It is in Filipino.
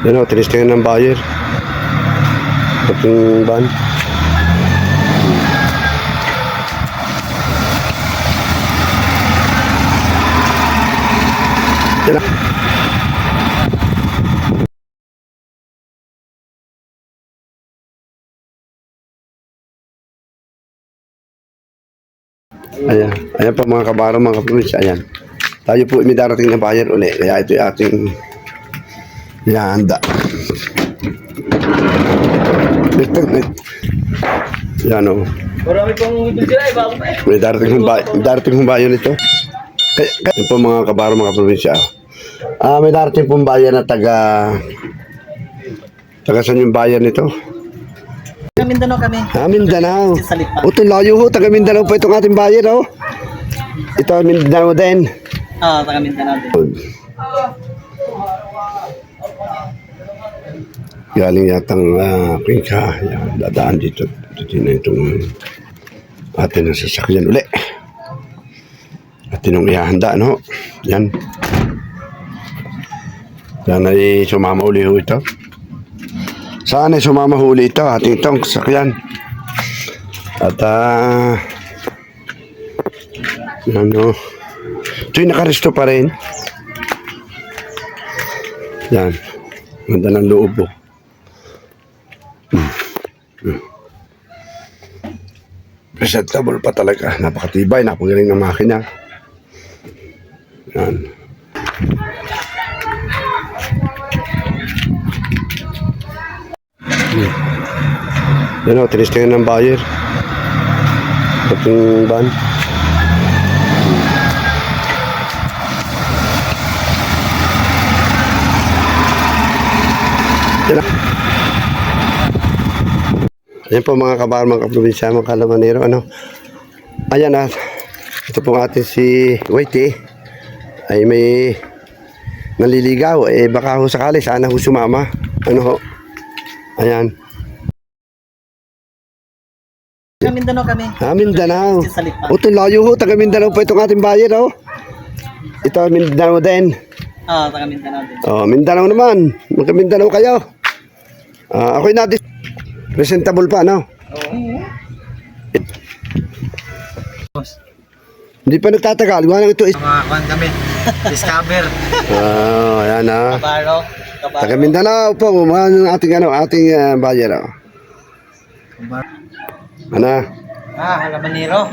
Yan o, tinistingin ng buyer. Ating van. Yan. Ayan, ayan po mga kabaro, mga kapatid, ayan. Tayo po may darating na buyer uli, kaya ito yung ating hinahanda. Yan o. Marami pang sila eh, bago pa eh. May darating ng buyer nito. Ayan po mga kabaro, mga probinsya. May darating pong buyer na taga saan yung buyer nito? Taga Mindanao kami. Mindanao. Sa Lipa. O, ito layo ho, taga Mindanao po itong ating buyer, oh. Ito, Mindanao din. Taga Mindanao din. Galing yatang Pinka. Yan, dadaan dito. Dito na itong atin ang sasakyan uli. Atin ang ihahanda, no? Yan. Yan ay sumama uli ho ito. Saan ay sumama huli ito? Ating itong sasakyan. At ano, ito yung nakaresto pa rin. Yan. Ganda ng loob po. Presentable pa talaga. Napakatibay. Napagaling ng makina. Yan. Yan o, tinistingin ng buyer. Ating van. Ayan po mga kabar, mga kaprobinsya, mga kalamanero, ano. Ayan na, ito pong atin si Whitey ay may naliligaw, baka ho sakali, sana ho sumama, ano ho. Ayan. Taga Mindanao kami. Mindanao. Sa Lipa. O, ito layo ho, taga Mindanao po itong ating buyer, oh. Ito, Mindanao din. Taga Mindanao din. Mindanao naman, magka Mindanao kayo. Ako'y natin. Presentable pa, no? Oo. Hindi pa nagtatagal. Iwanan ito. Mga kwan kami. Discover. Ayan na. Kabaro. Taga Mindanao po. Ating buyer. Kabaro. Ano? Halamanero.